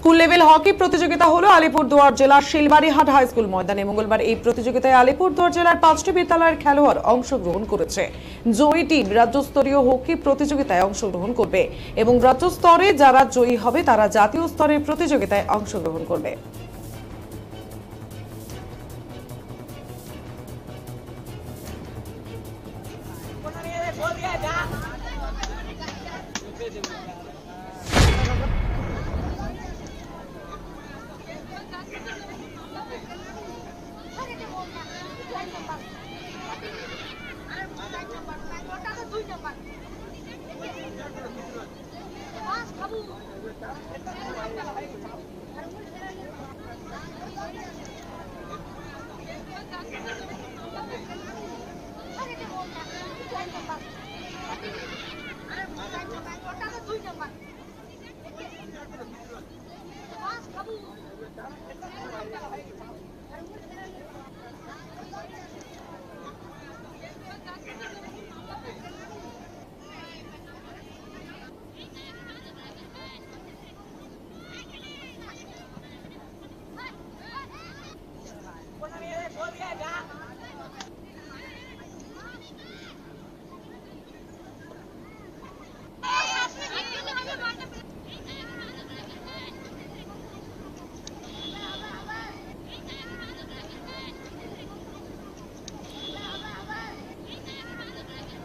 School level hockey প্রতিযোগিতা হলো আলিপুরদুয়ার জেলার শিলবাড়িহাট হাই স্কুল ময়দানে। মঙ্গলবার এই প্রতিযোগিতায় আলিপুরদুয়ার জেলার 5টি বিদ্যালয়ের খেলোয়াড় অংশগ্রহণ করেছে। জয়ী টিম রাজ্যস্তরীয় হকি প্রতিযোগিতায় অংশগ্রহণ করবে এবং রাজ্য স্তরে যারা জয়ী হবে তারা জাতীয় স্তরের প্রতিযোগিতায় অংশগ্রহণ করবে।